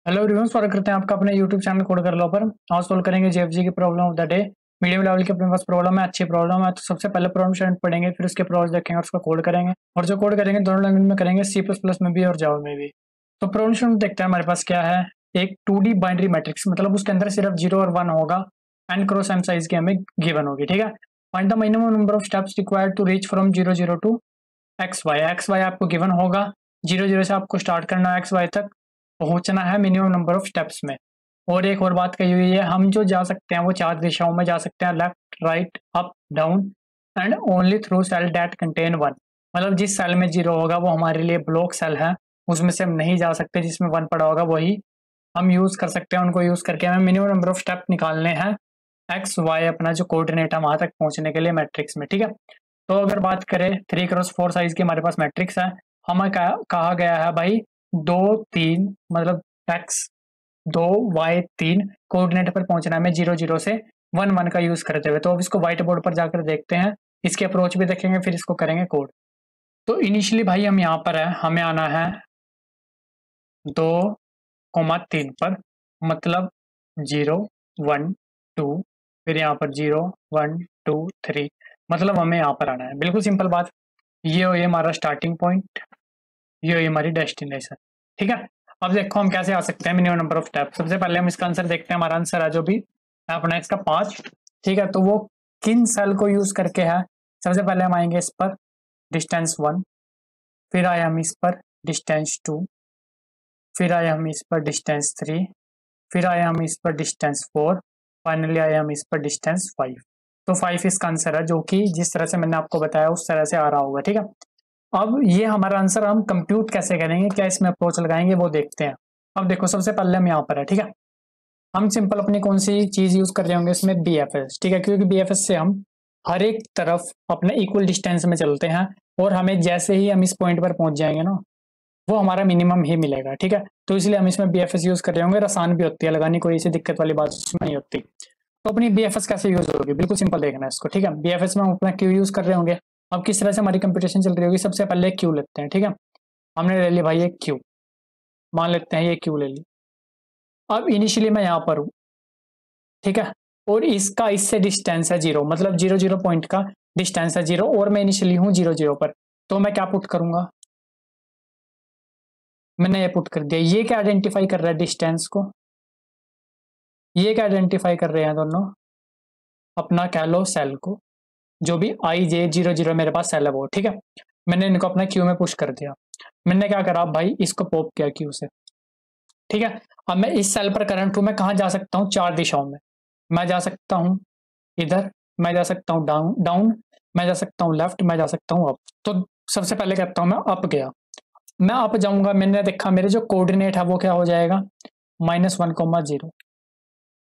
Hello everyone, स्वागत करते हैं आपका अपने यूट्यूब चैनल कोड कर लो पर। आज सोल्व करेंगे जेएफजी की problem of the day. Medium level की अपने पास प्रॉब्लम है, अच्छी प्रॉब्लम है। तो सबसे पहले प्रॉब्लम स्टेटमेंट पढ़ेंगे, फिर उसके प्रॉब्लम देखेंगे और उसका कोड करेंगे। और जो कोड करेंगे दोनों लैंग्वेज में करेंगे, सी प्लस प्लस में भी और जावा में भी। तो प्रॉब्लम स्टेटमेंट देखते हैं हमारे पास क्या है। एक 2D बाइनरी मैट्रिक्स, मतलब उसके अंदर सिर्फ 0 और 1 होगा। एन क्रॉस एम साइज की हमें गिवन होगी, ठीक है। Find the minimum number of steps required to reach from 0 0 to x y आपको गिवन होगा। 0 0 से आपको स्टार्ट करना है, एक्स वाई तक पहुंचना है मिनिमम नंबर ऑफ स्टेप्स में। और एक और बात कही हुई है, हम जो जा सकते हैं वो 4 दिशाओं में जा सकते हैं, left right up down and only through cell that contain 1। मतलब जिस सेल में 0 होगा वो हमारे लिए ब्लॉक सेल है, उसमें से हम नहीं जा सकते। जिसमें 1 पड़ा होगा वही हम यूज कर सकते हैं। उनको यूज करके हमें मिनिमम नंबर ऑफ स्टेप निकालने हैं एक्स वाई, अपना जो कोऑर्डिनेट है वहां तक पहुंचने के लिए मैट्रिक्स में, ठीक है। तो अगर बात करें 3x4 साइज की हमारे पास मैट्रिक्स है। हमें कहा गया है भाई 2 3, मतलब एक्स 2 y 3 कोऑर्डिनेट पर पहुंचना है हमें 0 0 से 1 1 का यूज करते हुए। तो अब इसको व्हाइट बोर्ड पर जाकर देखते हैं, इसकी अप्रोच भी देखेंगे, फिर इसको करेंगे कोड। तो इनिशियली भाई हम यहाँ पर है, हमें आना है 2 3 पर, मतलब 0 1 2, फिर यहाँ पर 0 1 2 3, मतलब हमें यहाँ पर आना है। बिल्कुल सिंपल बात। ये हो, ये हमारा स्टार्टिंग पॉइंट, ये हो, ये हमारी डेस्टिनेशन, ठीक है। अब देखो हम कैसे आ सकते हैं मिनिमम नंबर ऑफ स्टेप। सबसे पहले हम इसका आंसर देखते हैं। हमारा आंसर है जो भी है अपना इसका 5, ठीक है। तो वो किन सेल को यूज करके है। सबसे पहले हम आएंगे इस पर डिस्टेंस 1, फिर आए हम इस पर डिस्टेंस 2, फिर आए हम इस पर डिस्टेंस 3, फिर आए हम इस पर डिस्टेंस 4, फाइनली आए हम इस पर डिस्टेंस 5। तो 5 इसका आंसर है, जो कि जिस तरह से मैंने आपको बताया उस तरह से आ रहा होगा, ठीक है। अब ये हमारा आंसर हम कंप्यूट कैसे करेंगे, क्या इसमें अप्रोच लगाएंगे वो देखते हैं। अब देखो सबसे पहले हम यहाँ पर है, ठीक है। हम सिंपल अपनी कौन सी चीज यूज कर रहे होंगे इसमें, BFS, ठीक है। क्योंकि BFS से हम हर एक तरफ अपने इक्वल डिस्टेंस में चलते हैं, और हमें जैसे ही हम इस पॉइंट पर पहुंच जाएंगे ना, वो हमारा मिनिमम ही मिलेगा, ठीक है। तो इसलिए हम इसमें BFS यूज कर रहे होंगे। आसान भी होती है लगानी, कोई ऐसी दिक्कत वाली बात उसमें नहीं होती। तो अपनी BFS कैसे यूज होगी, बिल्कुल सिंपल देखना है इसको, ठीक है। BFS में हम अपना क्यू यूज कर रहे होंगे। अब किस तरह से हमारी कंप्यूटेशन चल रही होगी, सबसे पहले क्यू लेते हैं, ठीक है। हमने ले ली भाई एक क्यू, मान लेते हैं ये क्यू ले ली। अब इनिशियली मैं यहाँ पर हूँ, ठीक है। और इसका इससे डिस्टेंस है 0, मतलब 0 0 पॉइंट का डिस्टेंस है 0, और मैं इनिशियली हूँ 0 0 पर। तो मैं क्या पुट करूंगा, मैंने ये पुट कर दिया। ये क्या आइडेंटिफाई कर रहा है डिस्टेंस को, ये क्या आइडेंटिफाई कर रहे हैं दोनों, अपना कह लो सेल को, जो भी IJ 0 0 मेरे पास सेल है वो, ठीक है। मैंने इनको अपना क्यू में पुश कर दिया। मैंने क्या करा भाई, इसको पॉप किया क्यू से, ठीक है। अब मैं इस सेल पर करंट हूं, मैं कहाँ जा सकता हूँ, 4 दिशाओं में। मैं जा सकता हूँ इधर, मैं जा सकता हूँ डाउन डाउन, मैं जा सकता हूँ लेफ्ट, मैं जा सकता हूँ अप। तो सबसे पहले कहता हूँ मैं अप गया। मैं अप जाऊंगा, मैंने देखा मेरे जो कोऑर्डिनेट है वो क्या हो जाएगा, -1, 0,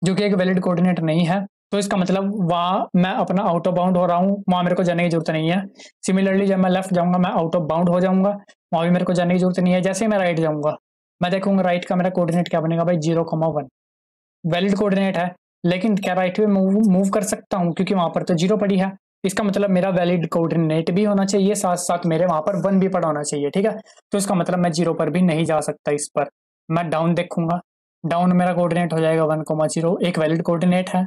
जो कि एक वैलिड कोऑर्डिनेट नहीं है। तो इसका मतलब वहां मैं अपना आउट ऑफ बाउंड हो रहा हूँ, वहां मेरे को जाने की जरूरत नहीं है। सिमिलरली जब मैं लेफ्ट जाऊंगा मैं आउट ऑफ बाउंड हो जाऊंगा, वहां भी मेरे को जाने की जरूरत नहीं है। जैसे ही मैं राइट जाऊंगा मैं देखूंगा राइट का मेरा कोऑर्डिनेट क्या बनेगा भाई, 0, 1, वैलिड कोऑर्डिनेट है। लेकिन क्या राइट में मूव कर सकता हूँ, क्योंकि वहां पर तो 0 पड़ी है। इसका मतलब मेरा वैलिड कोऑर्डिनेट भी होना चाहिए, साथ साथ मेरे वहां पर 1 भी पड़ा होना चाहिए, ठीक है। तो इसका मतलब मैं 0 पर भी नहीं जा सकता। इस पर मैं डाउन देखूंगा, डाउन मेरा कोऑर्डिनेट हो जाएगा 1, 0, एक वैलिड कोऑर्डिनेट है,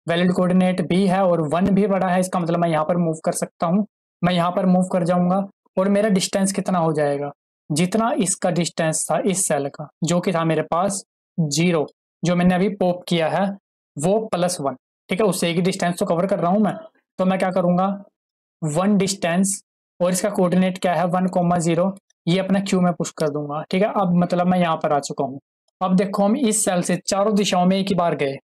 वैलिड कोऑर्डिनेट भी है और 1 भी पड़ा है। इसका मतलब मैं यहाँ पर मूव कर सकता हूँ। मैं यहाँ पर मूव कर जाऊंगा, और मेरा डिस्टेंस कितना हो जाएगा, जितना इसका डिस्टेंस था इस सेल का, जो कि था मेरे पास 0, जो मैंने अभी पॉप किया है, वो +1, ठीक है। उससे एक ही डिस्टेंस तो कवर कर रहा हूं मैं। तो मैं क्या करूंगा, 1 डिस्टेंस, और इसका कोऑर्डिनेट क्या है 1, 0, ये अपना क्यू में पुश कर दूंगा, ठीक है। अब मतलब मैं यहाँ पर आ चुका हूँ। अब देखो हम इस सेल से चारों दिशाओं में एक ही बार गए,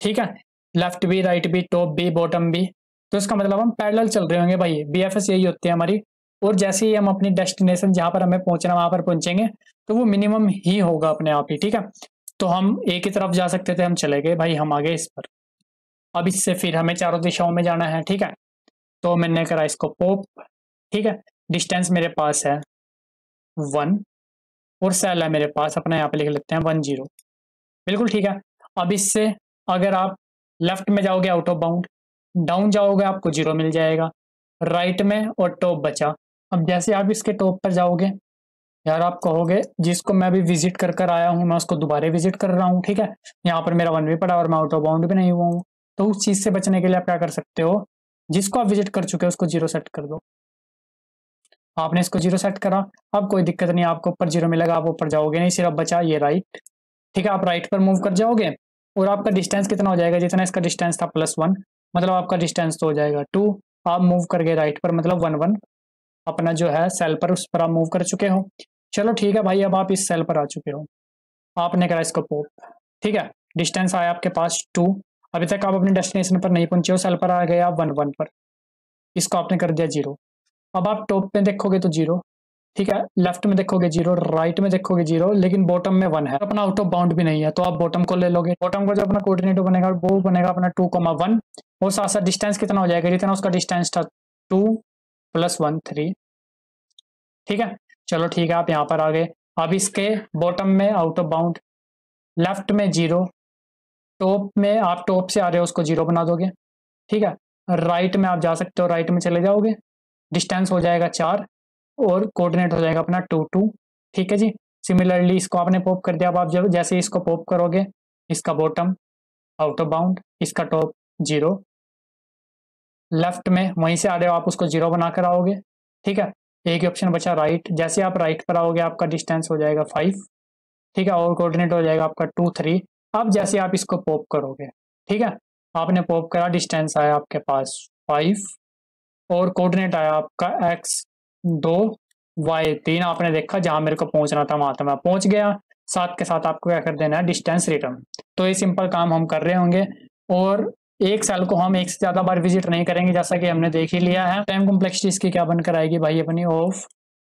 ठीक है। लेफ्ट भी, राइट भी, टॉप भी, बॉटम भी। तो इसका मतलब हम पैरेलल चल रहे होंगे भाई। BFS यही होती है हमारी। और जैसे ही हम अपनी डेस्टिनेशन जहां पर हमें पहुंचना वहां पर पहुंचेंगे, तो वो मिनिमम ही होगा अपने आप ही, ठीक है। तो हम एक ही तरफ जा सकते थे, हम चले गए भाई, हम आ गए इस पर। अब इससे फिर हमें चारों दिशाओं में जाना है, ठीक है। तो मैंने करा इसको पॉप, ठीक है। डिस्टेंस मेरे पास है 1, और सेल है मेरे पास अपना, यहाँ पे लिख लेते हैं 1, 0, बिल्कुल ठीक है। अब इससे अगर आप लेफ्ट में जाओगे आउट ऑफ बाउंड, डाउन जाओगे आपको 0 मिल जाएगा, राइट में और टॉप बचा। अब जैसे आप इसके टॉप पर जाओगे यार आप कहोगे जिसको मैं अभी विजिट कर कर आया हूँ मैं उसको दोबारा विजिट कर रहा हूँ, ठीक है, यहाँ पर मेरा 1 भी पड़ा और मैं आउट ऑफ बाउंड भी नहीं हुआ हूँ। तो उस चीज से बचने के लिए आप क्या कर सकते हो, जिसको आप विजिट कर चुके हो उसको 0 सेट कर दो। आपने इसको 0 सेट करा, अब कोई दिक्कत नहीं, आपको ऊपर 0 मिलेगा, आप ऊपर जाओगे नहीं, सिर्फ बचा ये राइट। ठीक है, आप राइट पर मूव कर जाओगे और आपका डिस्टेंस कितना हो जाएगा, जितना इसका डिस्टेंस था +1, मतलब आपका डिस्टेंस तो हो जाएगा 2। आप मूव कर गए राइट पर, मतलब 1 1 अपना जो है सेल पर, उस पर आप मूव कर चुके हो। चलो ठीक है भाई, अब आप इस सेल पर आ चुके हो, आपने करा इसको पॉप। ठीक है, डिस्टेंस आया आपके पास 2। अभी तक आप अपने डेस्टिनेशन पर नहीं पहुंचे हो, सेल पर आ गए आप 1 1 पर, इसको आपने कर दिया 0। अब आप टॉप पे देखोगे तो 0, ठीक है, लेफ्ट में देखोगे 0, राइट में देखोगे 0, लेकिन बॉटम में 1 है, अपना आउट ऑफ बाउंड भी नहीं है, तो आप बॉटम को ले लोगे। बॉटम को जो अपना कोऑर्डिनेट बनेगा वो बनेगा अपना 2,1, और साथ साथ डिस्टेंस कितना हो जाएगा, जितना उसका डिस्टेंस था 2 + 1 3। ठीक है, चलो ठीक है, आप यहाँ पर आ गए। अब इसके बॉटम में आउट ऑफ बाउंड, लेफ्ट में 0, टॉप में आप टॉप से आ रहे हो उसको 0 बना दोगे। ठीक है, राइट में आप जा सकते हो, राइट में चले जाओगे, डिस्टेंस हो जाएगा 4 और कोऑर्डिनेट हो जाएगा अपना 2 2। ठीक है जी, सिमिलरली इसको आपने पॉप कर दिया। अब आप जब जैसे इसको पॉप करोगे, इसका बॉटम आउट ऑफ बाउंड, इसका टॉप 0, लेफ्ट में वहीं से आ रहे हो आप उसको 0 बनाकर आओगे। ठीक है, एक ही ऑप्शन बचा राइट, जैसे आप राइट पर आओगे आपका डिस्टेंस हो जाएगा 5। ठीक है, और कोऑर्डिनेट हो जाएगा आपका 2 3। अब जैसे आप इसको पॉप करोगे, ठीक है, आपने पॉप करा, डिस्टेंस आया आपके पास 5 और कोऑर्डिनेट आया आपका x 2 y 3। आपने देखा जहां मेरे को पहुंचना था वहां तो मैं पहुंच गया, साथ के साथ आपको क्या कर देना है, डिस्टेंस रिटर्न। तो ये सिंपल काम हम कर रहे होंगे, और एक सेल को हम एक से ज्यादा बार विजिट नहीं करेंगे, जैसा कि हमने देख ही लिया है। टाइम कॉम्प्लेक्सिटी इसकी क्या बनकर आएगी भाई, अपनी of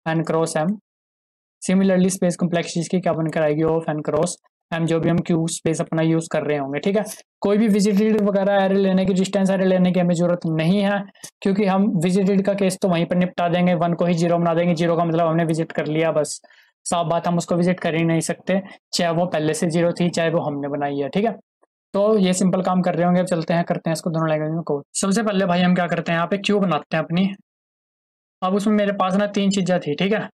n cross m. Similarly space complexity इसकी क्या बनकर आएगी, ऑफ एन क्रॉस एम, जो भी हम क्यू स्पेस अपना यूज कर रहे होंगे। ठीक है, कोई भी विजिटेड वगैरह एरे लेने की, डिस्टेंस एरे लेने की हमें जरूरत नहीं है, क्योंकि हम विजिटेड का केस तो वहीं पर निपटा देंगे, 1 को ही 0 बना देंगे। 0 का मतलब हमने विजिट कर लिया, बस साफ बात, हम उसको विजिट कर ही नहीं सकते, चाहे वो पहले से 0 थी, चाहे वो हमने बनाई है। ठीक है, तो ये सिंपल काम कर रहे होंगे। अब चलते हैं, करते हैं इसको दोनों लैंग्वेज में कोड। सबसे पहले भाई हम क्या करते हैं, यहाँ पे क्यू बनाते हैं अपनी। अब उसमें मेरे पास ना 3 चीजें थी, ठीक है,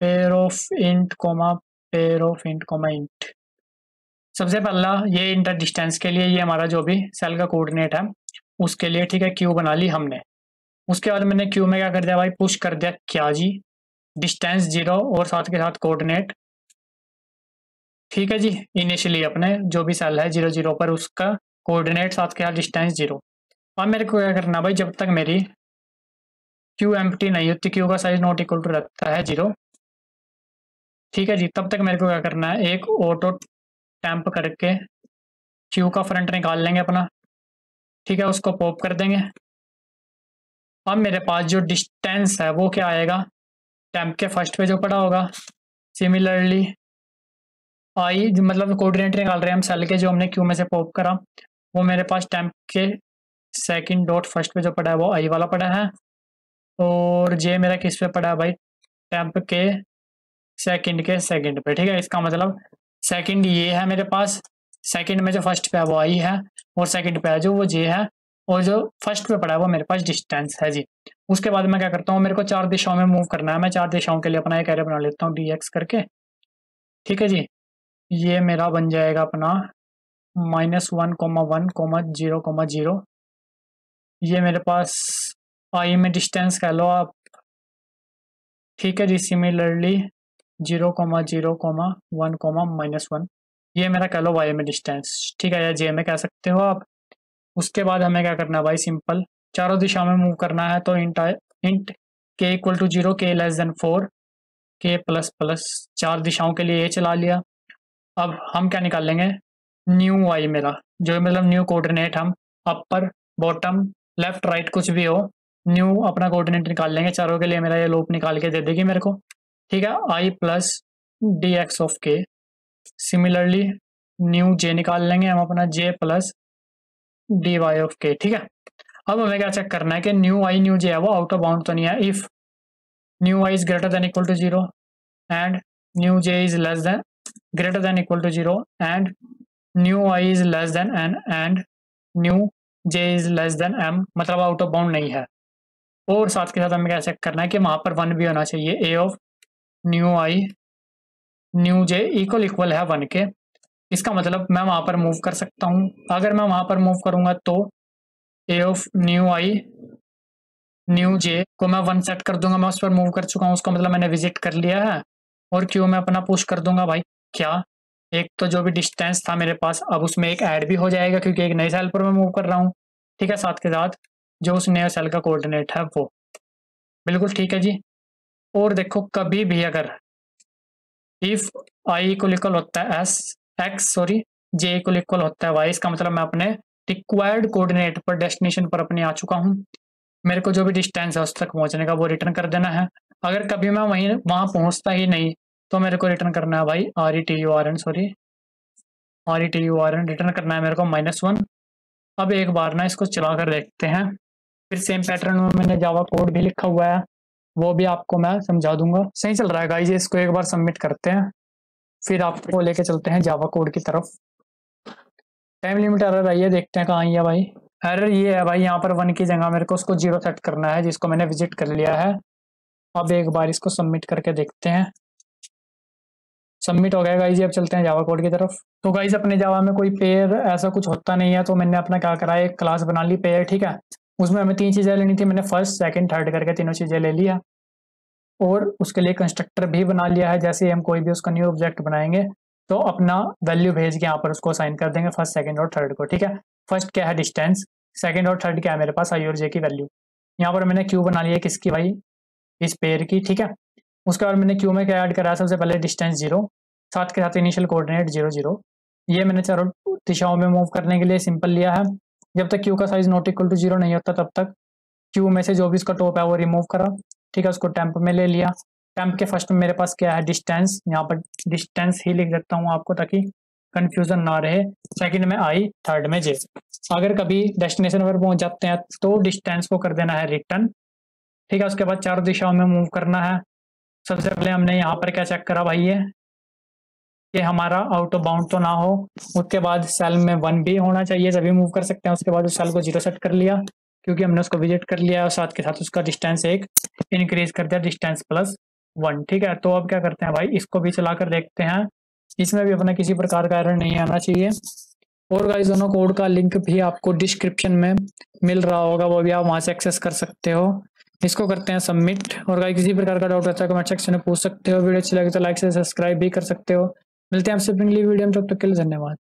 pair of int comma, pair of int comma int. सबसे पहला ये इंटर डिस्टेंस के लिए, ये हमारा जो भी सेल का कोऑर्डिनेट है उसके लिए, ठीक है, क्यू बना ली हमने। उसके बाद मैंने क्यू में क्या कर दिया भाई, पुश कर दिया क्या जी, डिस्टेंस 0 और साथ के साथ कोऑर्डिनेट। ठीक है जी, इनिशियली अपने जो भी सेल है 0 0 पर उसका कोऑर्डिनेट साथ के साथ डिस्टेंस 0। अब मेरे को क्या करना भाई, जब तक मेरी क्यू एम्प्टी नहीं होती, क्यू का साइज नॉट इक्वल टू रहता है 0, ठीक है जी, तब तक मेरे को क्या करना है, एक ऑटो टैंप करके क्यू का फ्रंट निकाल लेंगे अपना। ठीक है, उसको पॉप कर देंगे। अब मेरे पास जो डिस्टेंस है वो क्या आएगा, टैंप के फर्स्ट पे जो पड़ा होगा। सिमिलरली आई मतलब कोऑर्डिनेट निकाल रहे हैं हम सेल के, जो हमने क्यू में से पॉप करा, वो मेरे पास टैंप के सेकंड डॉट फर्स्ट पे जो पड़ा है वो आई वाला पड़ा है, और जे मेरा किस पे पड़ा है भाई, टैंप के सेकंड पे। ठीक है, इसका मतलब सेकंड ये है मेरे पास, सेकंड में जो फर्स्ट पे है वो आई है, और सेकंड पे है जो वो जे है, और जो फर्स्ट पे पड़ा है वो मेरे पास डिस्टेंस है जी। उसके बाद मैं क्या करता हूँ, मेरे को 4 दिशाओं में मूव करना है, मैं 4 दिशाओं के लिए अपना एक एरे बना लेता हूँ dx करके। ठीक है जी, ये मेरा बन जाएगा अपना -1,1,0,0। ये मेरे पास आई में डिस्टेंस कह लो आप। ठीक है जी, सिमिलरली 0,0,1,-1, ये मेरा कह लो वाई में डिस्टेंस। ठीक है, या जे में कह सकते हो आप। उसके बाद हमें क्या करना है भाई, सिंपल चारों दिशा में मूव करना है, तो इंट के इक्वल टू 0, के लेस देन 4, के प्लस प्लस, 4 दिशाओं के लिए ये चला लिया। अब हम क्या निकाल लेंगे, न्यू वाई मेरा, जो मतलब न्यू कोऑर्डिनेट, हम अपर बॉटम लेफ्ट राइट कुछ भी हो, न्यू अपना कोऑर्डिनेट निकाल लेंगे चारों के लिए। मेरा ये लूप निकाल के दे देगी मेरे को। ठीक है, आई प्लस डी एक्स ऑफ के। सिमिलरली न्यू जे निकाल लेंगे हम अपना, जे प्लस डी वाई ऑफ के। ठीक है, अब हमें क्या चेक करना है कि न्यू जे है वो आउट ऑफ बाउंड तो नहीं है। If new i is greater than equal to 0 and new j is less than greater than equal to 0 and new i is less than n and new j is less than m, मतलब out of bound नहीं है। और साथ के साथ हमें क्या check करना है कि वहां पर 1 भी होना चाहिए, A of nu I nu J equal है 1 के। इसका मतलब मैं वहां पर मूव कर सकता हूँ। अगर मैं वहां पर मूव करूंगा तो ए ऑफ न्यू आई न्यू जे को मैं 1 सेट कर दूंगा। मैं उस पर मूव कर चुका हूँ, उसका मतलब मैंने विजिट कर लिया है। और क्यू में अपना पुश कर दूंगा भाई। क्या एक तो जो भी डिस्टेंस था मेरे पास अब उसमें एक ऐड भी हो जाएगा क्योंकि एक नए सेल पर मैं मूव कर रहा हूँ। ठीक है, साथ के साथ जो उस नए सेल का कोऑर्डिनेट है वो बिल्कुल ठीक है जी। और देखो कभी भी अगर इफ आई इक्वल होता है S x sorry J equal होता है वाई, इसका मतलब मैं अपने रिक्वायर्ड कोऑर्डिनेट पर डेस्टिनेशन पर अपने आ चुका हूँ। मेरे को जो भी डिस्टेंस है उस तक पहुंचने का वो रिटर्न कर देना है। अगर कभी मैं वहां पहुंचता ही नहीं तो मेरे को रिटर्न करना है भाई RETURN सॉरी RETURN रिटर्न करना है मेरे को -1। अब एक बार ना इसको चला कर देखते हैं। फिर सेम पैटर्न में मैंने जावा कोड भी लिखा हुआ है, वो भी आपको मैं समझा दूंगा। सही चल रहा है गाइस, इसको एक बार सबमिट करते हैं फिर आपको लेके चलते हैं जावा कोड की तरफ। टाइम लिमिट एरर आई है, देखते हैं कहाँ आई है भाई। एरर ये है भाई, यहाँ पर 1 की जगह मेरे को उसको 0 सेट करना है जिसको मैंने विजिट कर लिया है। अब एक बार इसको सबमिट करके देखते हैं। सबमिट हो गया गाइज, अब चलते हैं जावा कोड की तरफ। तो गाइज अपने जावा में कोई पेयर ऐसा कुछ होता नहीं है, तो मैंने अपना क्या करा है, एक क्लास बना ली पेयर। ठीक है, उसमें हमें 3 चीज़ें लेनी थी, मैंने फर्स्ट सेकंड थर्ड करके तीनों चीज़ें ले लिया। और उसके लिए कंस्ट्रक्टर भी बना लिया है। जैसे हम कोई भी उसका न्यू ऑब्जेक्ट बनाएंगे तो अपना वैल्यू भेज के यहाँ पर उसको असाइन कर देंगे फर्स्ट सेकंड और थर्ड को। ठीक है, फर्स्ट क्या है डिस्टेंस, सेकंड और थर्ड क्या है मेरे पास आई और जे की वैल्यू। यहाँ पर मैंने क्यू बना लिया किसकी भाई, इस पेयर की। ठीक है, उसके बाद मैंने क्यू में क्या ऐड करा है, सबसे पहले डिस्टेंस 0 साथ के साथ इनिशियल कोऑर्डिनेट 0 0। ये मैंने चारों दिशाओं में मूव करने के लिए सिंपल लिया है। जब तक क्यू का साइज नॉट इक्वल टू 0 नहीं होता तब तक क्यू में से जो भी उसका टॉप है वो रिमूव करा। ठीक है, उसको टेम्प में ले लिया। टेम्प के फर्स्ट में मेरे पास क्या है डिस्टेंस, यहाँ पर डिस्टेंस ही लिख देता हूँ आपको ताकि कंफ्यूजन ना रहे। सेकंड में आई, थर्ड में जे। अगर कभी डेस्टिनेशन पर पहुंच जाते हैं तो डिस्टेंस को कर देना है रिटर्न। ठीक है, उसके बाद चारों दिशाओं में मूव करना है। सबसे पहले हमने यहाँ पर क्या चेक करा भाई, ये कि हमारा आउट ऑफ बाउंड तो ना हो। उसके बाद सेल में 1 भी होना चाहिए, तभी मूव कर सकते हैं। उसके बाद उस सेल को 0 सेट कर लिया क्योंकि हमने उसको विजिट कर लिया और साथ के साथ उसका डिस्टेंस 1 इंक्रीज कर दिया, डिस्टेंस +1। ठीक है, तो अब क्या करते हैं भाई, इसको भी चला कर देखते हैं। इसमें भी अपना किसी प्रकार का एरर नहीं आना चाहिए। और गाइस दोनों कोड का लिंक भी आपको डिस्क्रिप्शन में मिल रहा होगा, वो भी आप वहां से एक्सेस कर सकते हो। इसको करते हैं सबमिट। और गाइस किसी प्रकार का डाउट रहता है कमेंट सेक्शन में पूछ सकते हो। वीडियो अच्छी लगे तो लाइक से सब्सक्राइब भी कर सकते हो। मिलते हैं आपसे अगली वीडियो में, तब तक के लिए धन्यवाद।